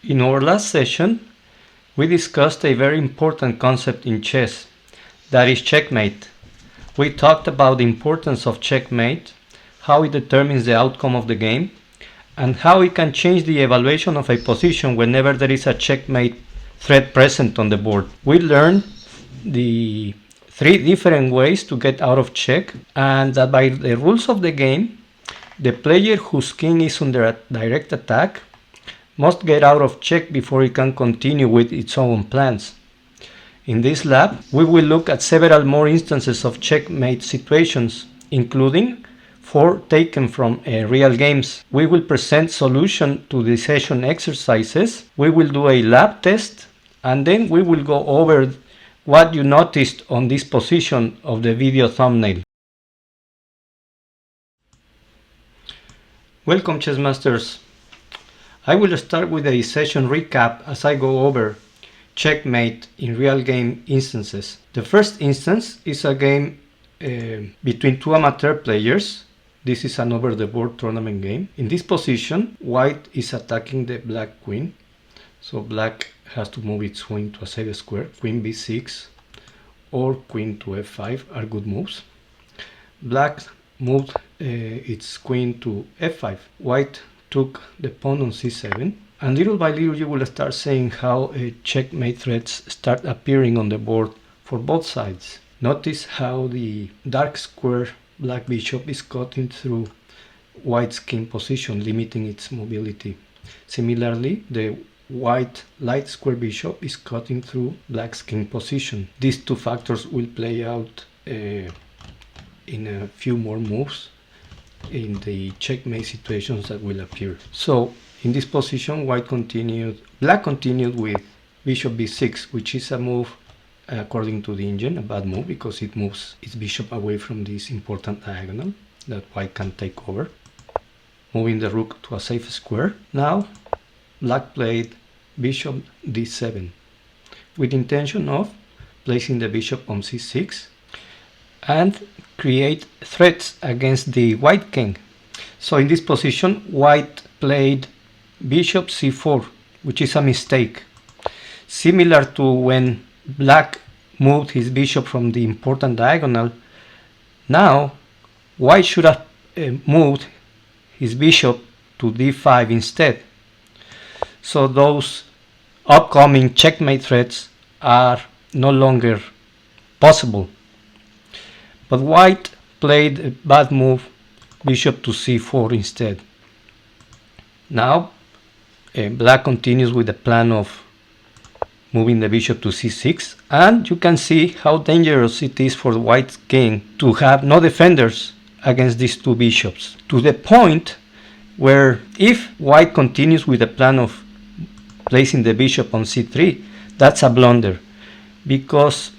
In our last session, we discussed a very important concept in chess, that is checkmate. We talked about the importance of checkmate, how it determines the outcome of the game, and how it can change the evaluation of a position whenever there is a checkmate threat present on the board. We learned the 3 different ways to get out of check, and that by the rules of the game, the player whose king is under a direct attack must get out of check before it can continue with its own plans. In this lab, we will look at several more instances of checkmate situations, including 4 taken from real games. We will present solution to the session exercises, we will do a lab test, and then we will go over what you noticed on this position of the video thumbnail. Welcome, chess masters. I will start with a session recap as I go over checkmate in real game instances. The first instance is a game between 2 amateur players. This is an over-the-board tournament game. In this position, white is attacking the black queen. So black has to move its queen to a safe square. Queen b6 or queen to f5 are good moves. Black moved its queen to f5. White took the pawn on c7, and little by little you will start seeing how checkmate threats start appearing on the board for both sides. Notice how the dark square black bishop is cutting through white's king position, limiting its mobility. Similarly, the white light square bishop is cutting through black's king position. These 2 factors will play out in a few more moves in the checkmate situations that will appear. So in this position, black continued with bishop b6, which is a move according to the engine, a bad move because it moves its bishop away from this important diagonal that white can take over, moving the rook to a safe square. Now black played bishop d7 with intention of placing the bishop on c6 and create threats against the white king. So in this position, white played bishop c4, which is a mistake. Similar to when black moved his bishop from the important diagonal, now white should have moved his bishop to d5 instead. So those upcoming checkmate threats are no longer possible. But white played a bad move, bishop to c4 instead. Now black continues with the plan of moving the bishop to c6, and you can see how dangerous it is for the white king to have no defenders against these 2 bishops, to the point where if white continues with the plan of placing the bishop on c3, that's a blunder, because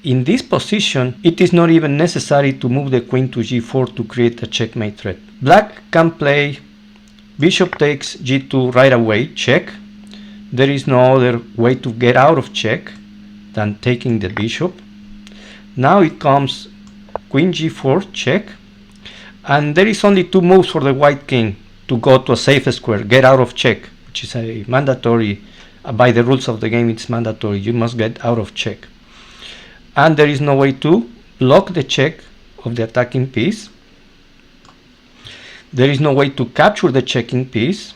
in this position it is not even necessary to move the queen to g4 to create a checkmate threat. Black can play bishop takes g2 right away, check. There is no other way to get out of check than taking the bishop. Now it comes queen g4, check, and there is only 2 moves for the white king to go to a safe square, get out of check, which is a mandatory, by the rules of the game it's mandatory, you must get out of check. And there is no way to block the check of the attacking piece. There is no way to capture the checking piece.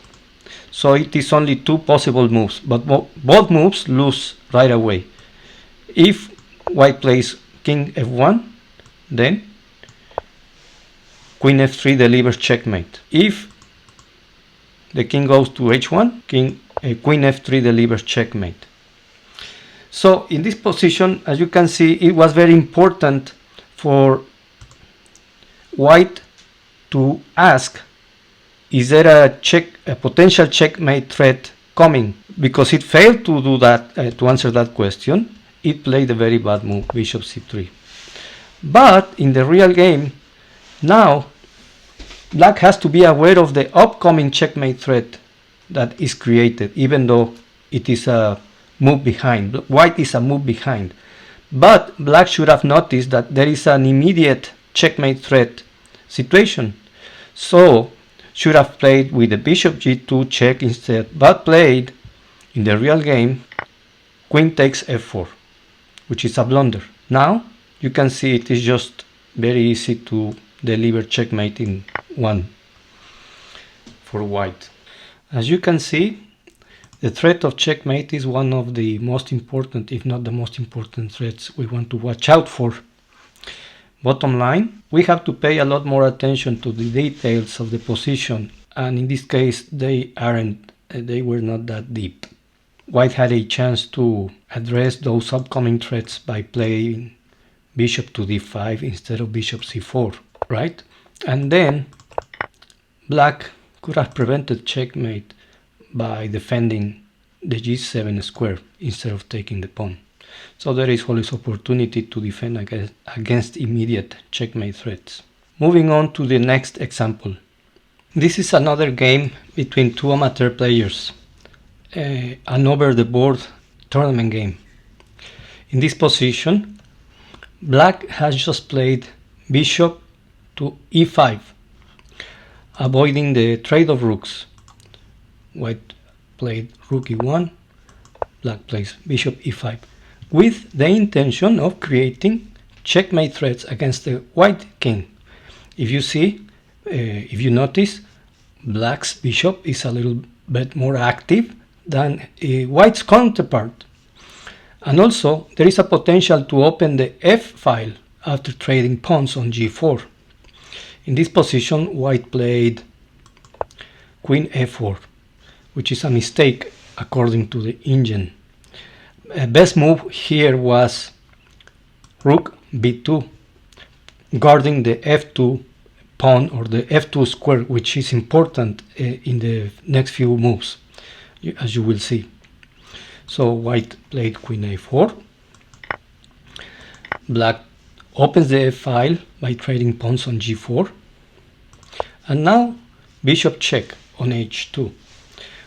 So it is only 2 possible moves, but both moves lose right away. If white plays king f1, then queen f3 delivers checkmate. If the king goes to h1, queen f3 delivers checkmate. So in this position, as you can see, it was very important for white to ask, is there a potential checkmate threat coming? Because it failed to do that, to answer that question. It played a very bad move, bishop c3. But in the real game, now black has to be aware of the upcoming checkmate threat that is created, even though it is a move behind. White is a move behind. But black should have noticed that there is an immediate checkmate threat situation. So should have played with the bishop g2 check instead, but played In the real game, queen takes f4, which is a blunder. Now you can see it is just very easy to deliver checkmate in one for white. As you can see, the threat of checkmate is one of the most important, if not the most important threats we want to watch out for. Bottom line, we have to pay a lot more attention to the details of the position, and in this case they were not that deep. White had a chance to address those upcoming threats by playing bishop to d5 instead of bishop c4, right? And then black could have prevented checkmate by defending the g7 square instead of taking the pawn. So there is always opportunity to defend against immediate checkmate threats. Moving on to the next example. This is another game between two amateur players, an over-the-board tournament game. In this position, black has just played bishop to e5, avoiding the trade of rooks. White played rook e1, black plays bishop e5, with the intention of creating checkmate threats against the white king. If you notice, black's bishop is a little bit more active than white's counterpart. And also, there is a potential to open the f file after trading pawns on g4. In this position, white played queen f4, which is a mistake according to the engine. Best move here was rook b2, guarding the f2 pawn or the f2 square, which is important in the next few moves, as you will see. So white played queen a4. Black opens the f file by trading pawns on g4. And now bishop check on h2.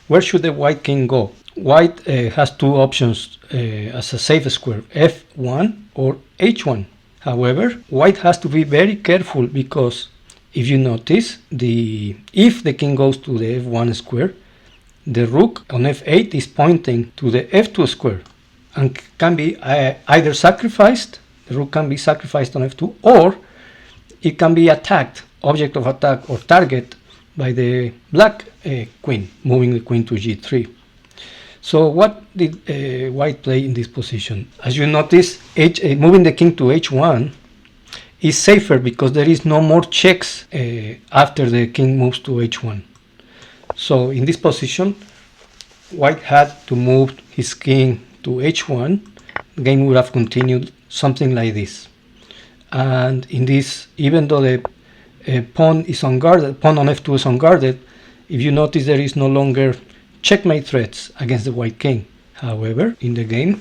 Where should the white king go? White has two options as a safe square, f1 or h1. However, white has to be very careful, because if you notice, if the king goes to the f1 square, the rook on f8 is pointing to the f2 square and can be either sacrificed, the rook can be sacrificed on f2, or it can be attacked, object of attack or target, by the black queen, moving the queen to g3. So what did white play in this position? As you notice, moving the king to h1 is safer because there is no more checks after the king moves to h1. So in this position, white had to move his king to h1. The game would have continued something like this. And in this, even though the pawn is unguarded, pawn on f2 is unguarded, if you notice, there is no longer checkmate threats against the white king. However, in the game,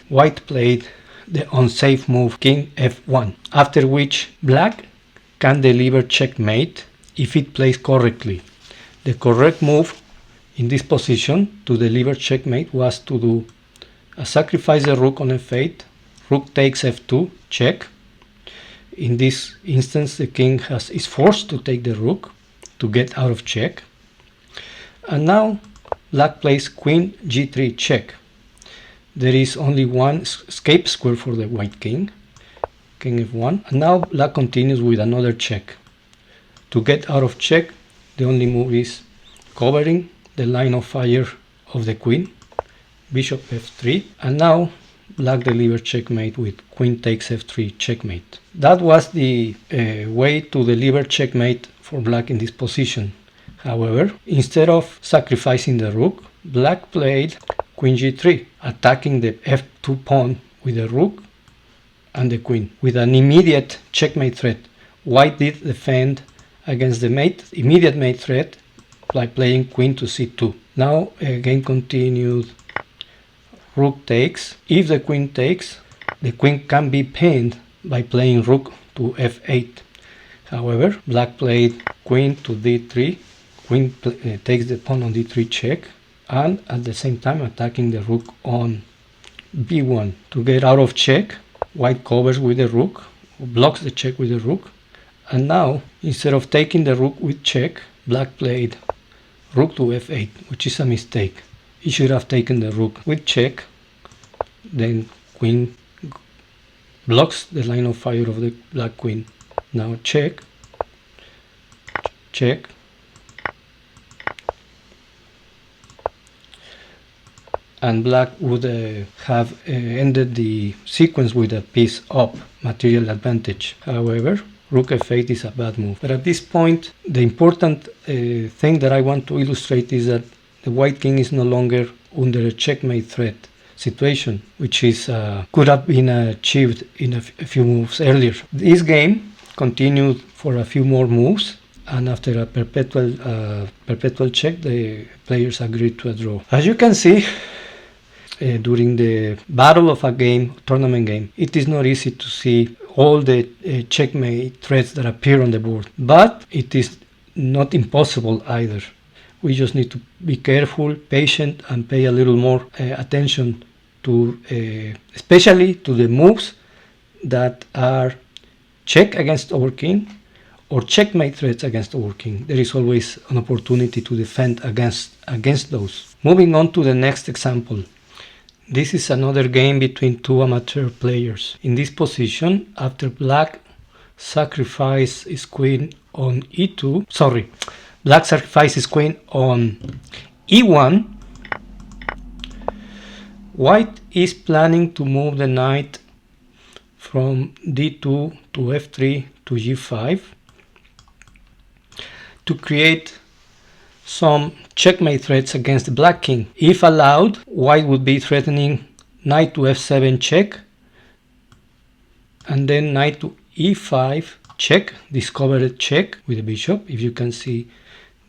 white played the unsafe move king f1, after which black can deliver checkmate if it plays correctly. The correct move in this position to deliver checkmate was to sacrifice the rook on f8, rook takes f2, check. In this instance, the king is forced to take the rook to get out of check. And now black plays queen g3 check. There is only one escape square for the white king, king f1. And now black continues with another check. To get out of check, the only move is covering the line of fire of the queen, bishop f3. And now black delivers checkmate with queen takes f3 checkmate. That was the way to deliver checkmate for black in this position. However, instead of sacrificing the rook, black played queen g3, attacking the f2 pawn with the rook and the queen, with an immediate checkmate threat. White did defend against the immediate mate threat by playing queen to c2. Now game continued. Rook takes. If the queen takes, the queen can be pinned by playing rook to f8. However, black played queen to d3. Queen takes the pawn on d3 check, and at the same time attacking the rook on b1. To get out of check, white covers with the rook, blocks the check with the rook. And now, instead of taking the rook with check, black played rook to f8, which is a mistake. he should have taken the rook with check. Then queen blocks the line of fire of the black queen. Now check, check, and black would have ended the sequence with a piece up, material advantage. However, rook f8 is a bad move. But at this point, the important thing that I want to illustrate is that the white king is no longer under a checkmate threat situation, which is could have been achieved in a few moves earlier. This game continued for a few more moves, and after a perpetual check, the players agreed to a draw. As you can see, during the battle of a game, tournament game, it is not easy to see all the checkmate threats that appear on the board, but it is not impossible either. We just need to be careful, patient, and pay a little more attention to, especially to the moves that are check against our king or checkmate threats against our king. There is always an opportunity to defend against those. Moving on to the next example. This is another game between two amateur players. In this position, after black sacrifices his queen on e2, black sacrifices queen on e1, white is planning to move the knight from d2 to f3 to g5 to create some checkmate threats against the black king. If allowed, white would be threatening knight to f7 check, and then knight to e5 check, discovered check with the bishop. If you can see,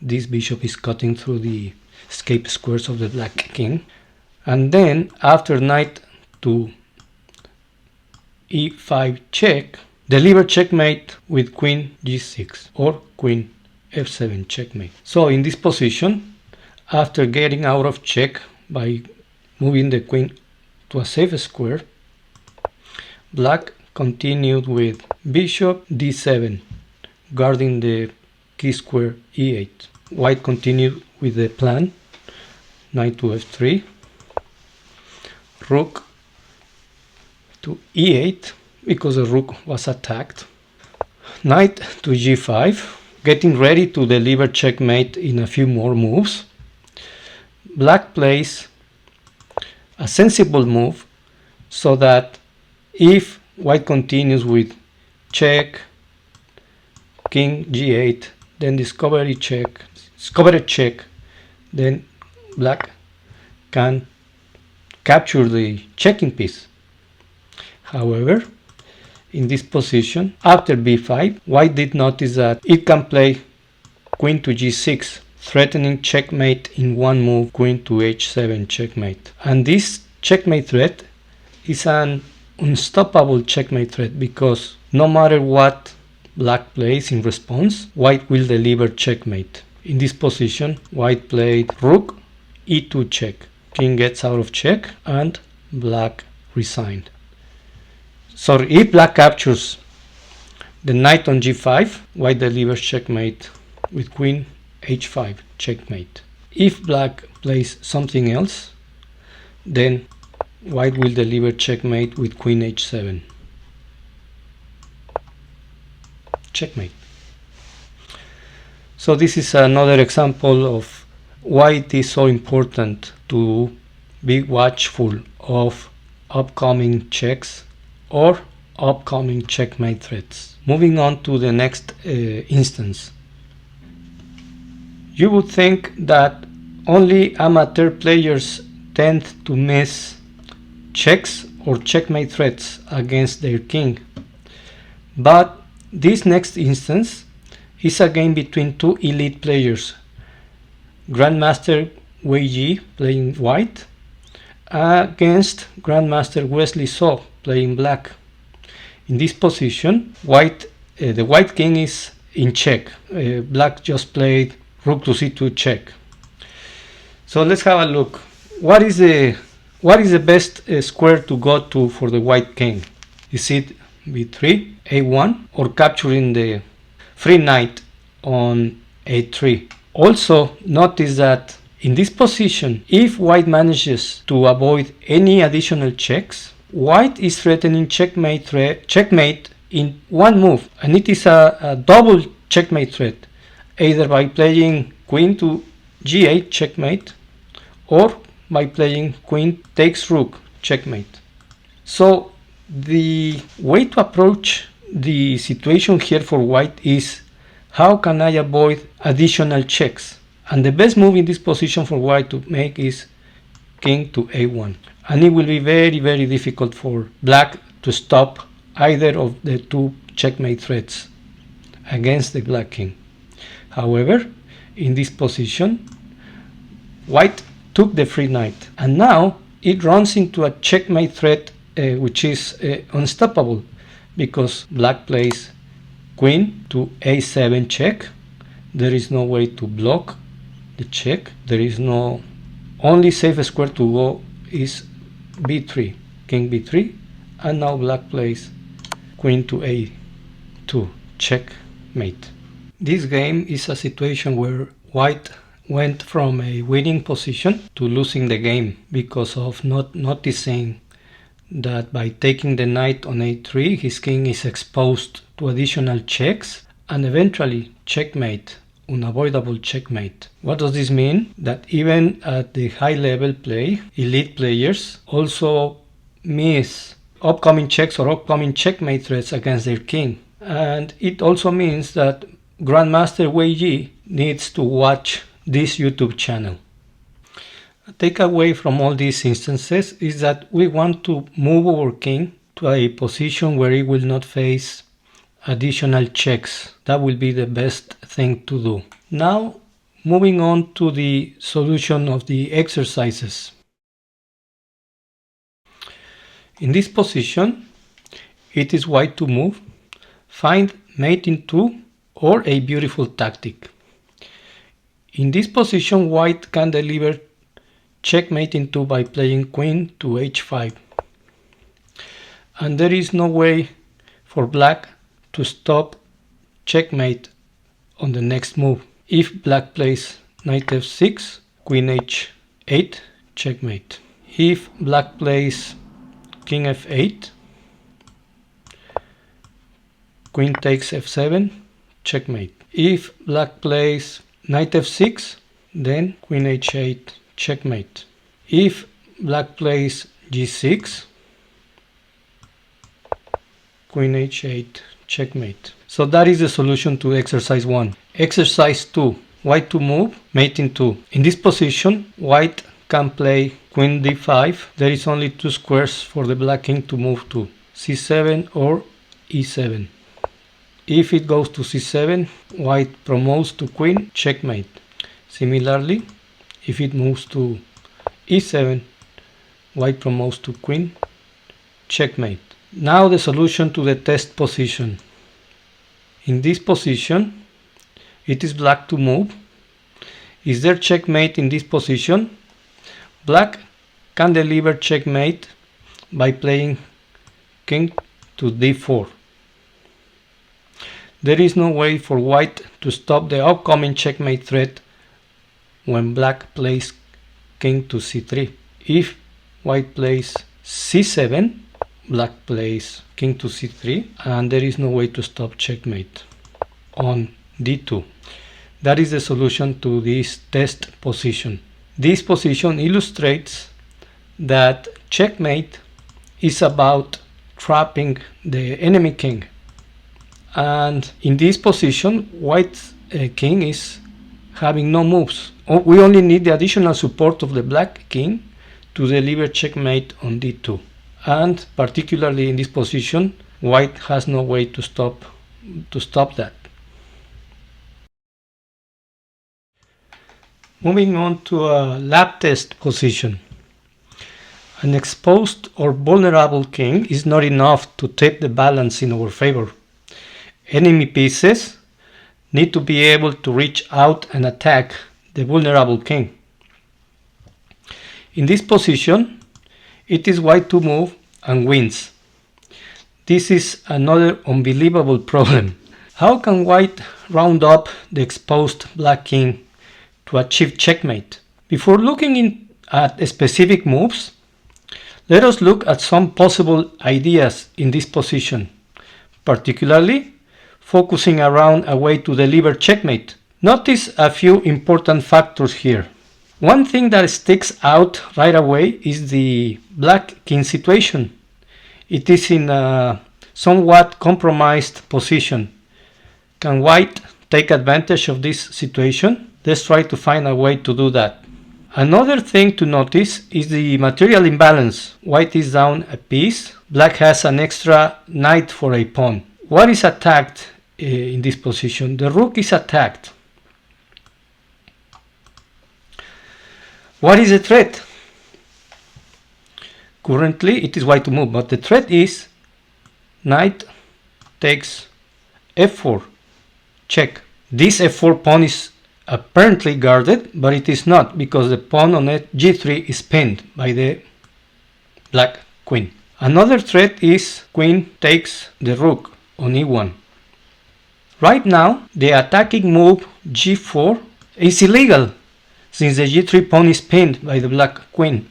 this bishop is cutting through the escape squares of the black king. And then after knight to e5 check, deliver checkmate with queen g6 or queen f7 checkmate. So in this position, after getting out of check by moving the queen to a safe square, black continued with bishop d7, guarding the key square e8. White continued with the plan, knight to f3, rook to e8 because the rook was attacked, knight to g5, getting ready to deliver checkmate in a few more moves. Black plays a sensible move so that if white continues with check, king g8, then discovered check, then black can capture the checking piece. However, in this position, after b5, white did notice that it can play queen to g6, threatening checkmate in one move, queen to h7 checkmate. And this checkmate threat is an unstoppable checkmate threat because no matter what black plays in response, white will deliver checkmate. In this position, white played rook e2 check. King gets out of check and black resigned. So if black captures the knight on g5, white delivers checkmate with queen h5 checkmate. If black plays something else, then white will deliver checkmate with queen h7 checkmate. So this is another example of why it is so important to be watchful of upcoming checks or upcoming checkmate threats. Moving on to the next instance. You would think that only amateur players tend to miss checks or checkmate threats against their king. But this next instance is a game between two elite players, Grandmaster Wei Yi playing white against Grandmaster Wesley So playing black. In this position, the white king is in check. Black just played rook to c2 check. So let's have a look. What is the best square to go to for the white king? Is it b3, a1, or capturing the free knight on a3? Also notice that In this position, if white manages to avoid any additional checks, white is threatening checkmate in one move, and it is a double checkmate threat, either by playing queen to g8 checkmate or by playing queen takes rook checkmate. So the way to approach the situation here for white is, how can I avoid additional checks? And the best move in this position for white to make is king to a1. And it will be very, very difficult for black to stop either of the two checkmate threats against the black king. However, in this position, white took the free knight, and now it runs into a checkmate threat which is unstoppable, because black plays queen to a7 check. There is no way to block the check. There is no, only safe square to go is b3, king b3, and now black plays queen to a2 checkmate. This game is a situation where white went from a winning position to losing the game because of not noticing that by taking the knight on a3 his king is exposed to additional checks, and eventually checkmate, unavoidable checkmate. What does this mean? That even at the high level play, elite players also miss upcoming checks or upcoming checkmate threats against their king. And it also means that Grandmaster Wei Yi needs to watch this YouTube channel. A takeaway from all these instances is that we want to move our king to a position where he will not face additional checks. That will be the best thing to do. Now, moving on to the solution of the exercises. In this position, it is white to move, find mate in 2, or a beautiful tactic. In this position, white can deliver checkmate in 2 by playing queen to h5. And there is no way for black to stop checkmate on the next move. If black plays knight f6, queen h8, checkmate. If black plays king f8, queen takes f7, checkmate. If black plays knight f6, then queen h8, checkmate. If black plays g6, queen h8, checkmate. So that is the solution to exercise 1. Exercise 2, white to move, mate in 2. In this position, white can play queen d5. There is only 2 squares for the black king to move to, c7 or e7. If it goes to c7, white promotes to queen, checkmate. Similarly, if it moves to e7, white promotes to queen, checkmate. Now the solution to the test position. In this position, it is black to move. Is there checkmate in this position? Black can deliver checkmate by playing king to d4. There is no way for white to stop the upcoming checkmate threat when black plays king to c3. If white plays c7, black plays king to c3, and there is no way to stop checkmate on d2. That is the solution to this test position. This position illustrates that checkmate is about trapping the enemy king. And in this position, white's king is having no moves. We only need the additional support of the black king to deliver checkmate on d2. And particularly in this position, white has no way to stop that. Moving on to a lab test position. An exposed or vulnerable king is not enough to tip the balance in our favor. Enemy pieces need to be able to reach out and attack the vulnerable king. In this position, it is white to move and wins. This is another unbelievable problem. How can white round up the exposed black king to achieve checkmate? Before looking at specific moves, let us look at some possible ideas in this position, particularly focusing around a way to deliver checkmate. Notice a few important factors here. One thing that sticks out right away is the black king situation. It is in a somewhat compromised position. Can white take advantage of this situation? Let's try to find a way to do that. Another thing to notice is the material imbalance. White is down a piece, black has an extra knight for a pawn. What is attacked in this position? The rook is attacked. What is the threat? Currently it is white to move, but the threat is knight takes f4, check. This f4 pawn is apparently guarded, but it is not, because the pawn on g3 is pinned by the black queen. Another threat is queen takes the rook on e1. Right now the attacking move g4 is illegal, since the g3 pawn is pinned by the black queen.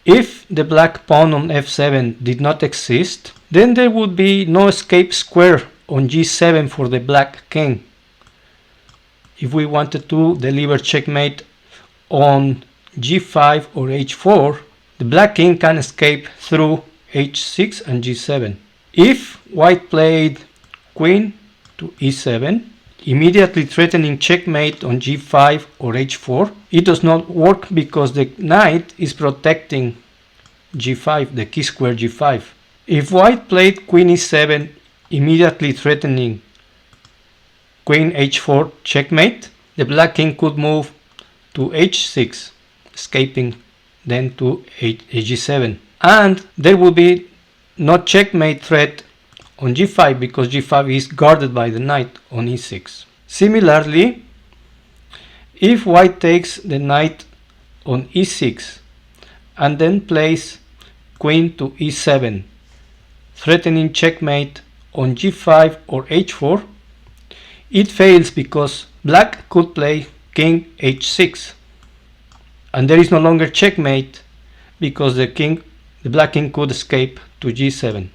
If the black pawn on f7 did not exist, then there would be no escape square on g7 for the black king. If we wanted to deliver checkmate on g5 or h4, the black king can escape through h6 and g7. If white played queen to e7, immediately threatening checkmate on g5 or h4, it does not work because the knight is protecting g5, the key square g5. If white played queen e7, immediately threatening queen h4 checkmate, the black king could move to h6, escaping then to g7, and there will be no checkmate threat on g5 because g5 is guarded by the knight on e6. Similarly, if white takes the knight on e6 and then plays queen to e7, threatening checkmate on g5 or h4, it fails because black could play king h6, and there is no longer checkmate because the black king could escape to g7.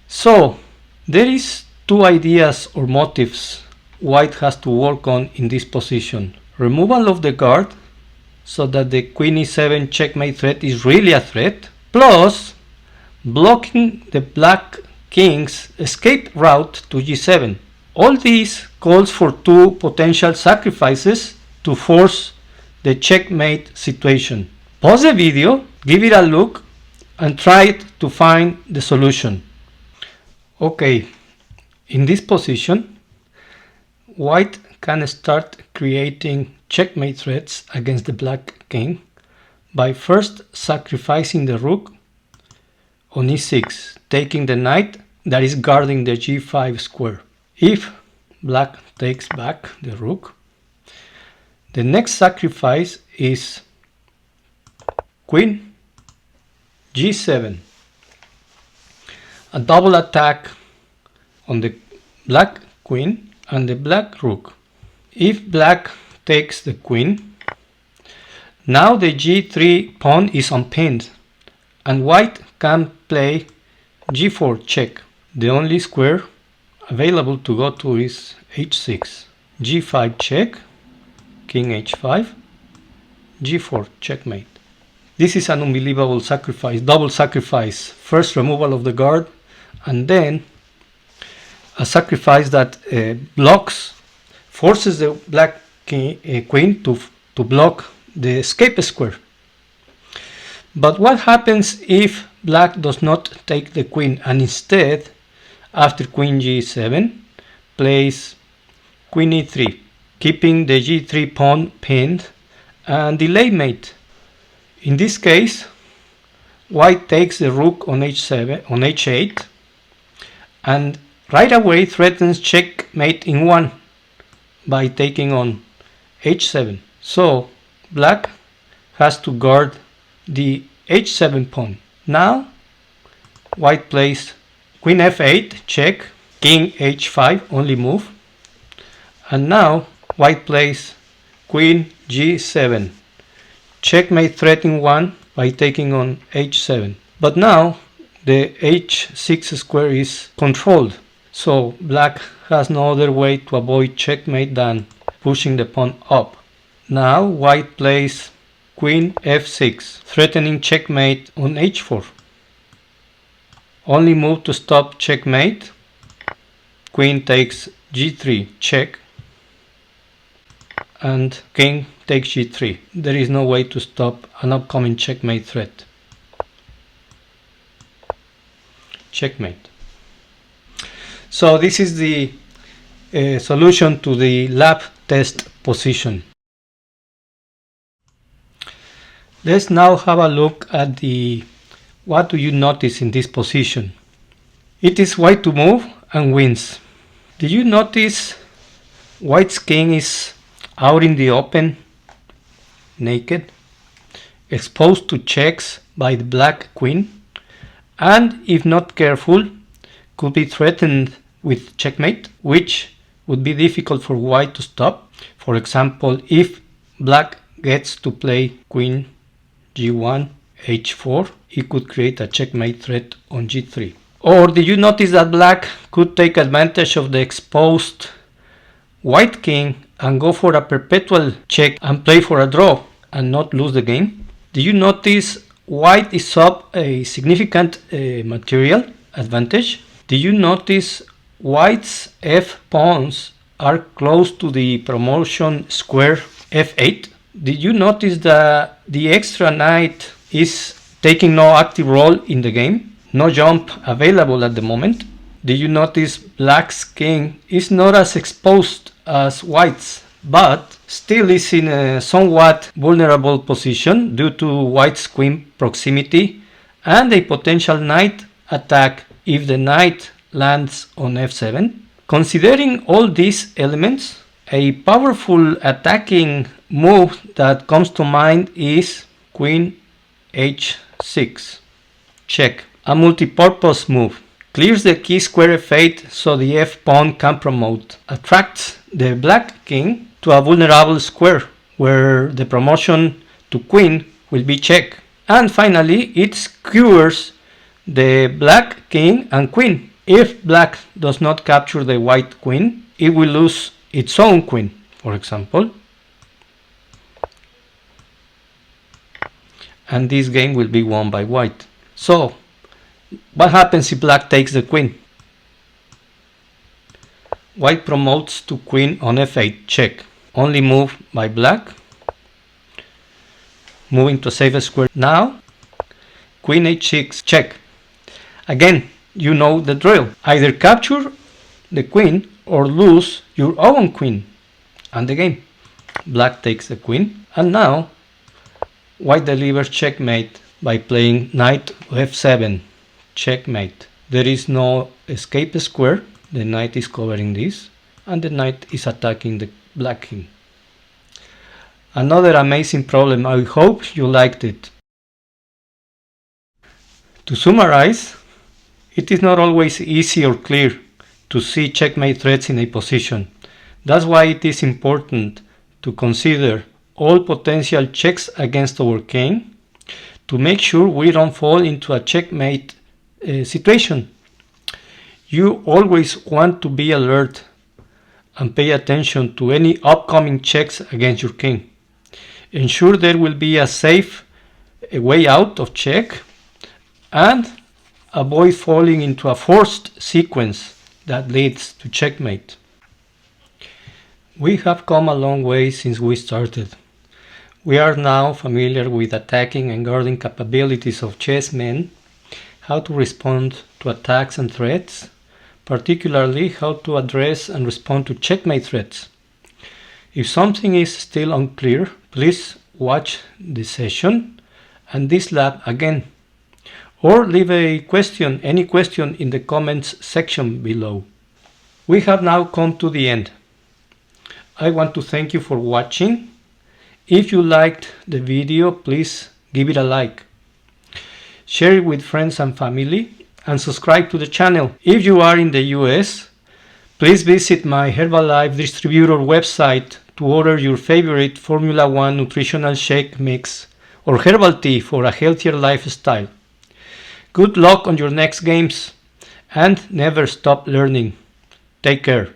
So there is two ideas or motives white has to work on in this position. Removal of the guard, so that the queen e7 checkmate threat is really a threat, plus blocking the black king's escape route to g7. All this calls for two potential sacrifices to force the checkmate situation. Pause the video, give it a look, and try to find the solution. Okay, in this position, white can start creating checkmate threats against the black king by first sacrificing the rook on e6, taking the knight that is guarding the g5 square. If black takes back the rook, the next sacrifice is queen g7, a double attack on the black queen and the black rook. If black takes the queen, now the g3 pawn is unpinned and white can play g4 check. The only square available to go to is h6, g5 check, king h5, g4 checkmate. This is an unbelievable sacrifice, double sacrifice. First removal of the guard, and then a sacrifice that forces the black queen to block the escape square. But what happens if black does not take the queen and instead, after queen g7, plays queen e3, keeping the g3 pawn pinned and delay mate? In this case, white takes the rook on h8 and right away threatens checkmate in 1 by taking on h7. So black has to guard the h7 pawn. Now white plays queen f8 check, king h5 only move, and now white plays queen g7 checkmate threatening 1 by taking on h7. But now the h6 square is controlled, so black has no other way to avoid checkmate than pushing the pawn up. Now white plays queen f6, threatening checkmate on h4. Only move to stop checkmate. Queen takes g3, check, and king takes g3. There is no way to stop an upcoming checkmate threat. Checkmate. So this is the solution to the lab test position. Let's now have a look at the what do you notice in this position. It is white to move and wins. Do you notice white's king is out in the open, naked, exposed to checks by the black queen, and if not careful could be threatened with checkmate, which would be difficult for white to stop. For example, if black gets to play queen g1, h4, it could create a checkmate threat on g3. Or did you notice that black could take advantage of the exposed white king and go for a perpetual check and play for a draw and not lose the game? Did you notice white is up a significant material advantage? Did you notice white's f pawns are close to the promotion square f8? Did you notice that the extra knight is taking no active role in the game? No jump available at the moment. Did you notice black's king is not as exposed as white's, but still is in a somewhat vulnerable position due to white's queen proximity and a potential knight attack if the knight lands on f7? Considering all these elements, a powerful attacking move that comes to mind is queen h6, check. A multi-purpose move. Clears the key square f8 so the f pawn can promote. Attracts the black king to a vulnerable square where the promotion to queen will be check. And finally it skewers the black king and queen. If black does not capture the white queen, it will lose its own queen, for example. And this game will be won by white. So what happens if black takes the queen? White promotes to queen on f8, check. Only move by black. Moving to save a square. Now, queen h6, check. Again, you know the drill. Either capture the queen or lose your own queen. And the game. Black takes the queen. And now, white delivers checkmate by playing knight to f7. Checkmate. There is no escape square. The knight is covering this and the knight is attacking the black king. Another amazing problem. I hope you liked it. To summarize, it is not always easy or clear to see checkmate threats in a position. That's why it is important to consider all potential checks against our king to make sure we don't fall into a checkmate situation. You always want to be alert and pay attention to any upcoming checks against your king. Ensure there will be a safe way out of check and avoid falling into a forced sequence that leads to checkmate. We have come a long way since we started. We are now familiar with attacking and guarding capabilities of chessmen, how to respond to attacks and threats, particularly how to address and respond to checkmate threats. If something is still unclear, please watch the session and this lab again, or leave a question, any question in the comments section below. We have now come to the end. I want to thank you for watching. If you liked the video, please give it a like. Share it with friends and family and subscribe to the channel. If you are in the US, please visit my Herbalife distributor website to order your favorite Formula 1 nutritional shake mix or herbal tea for a healthier lifestyle. Good luck on your next games and never stop learning. Take care.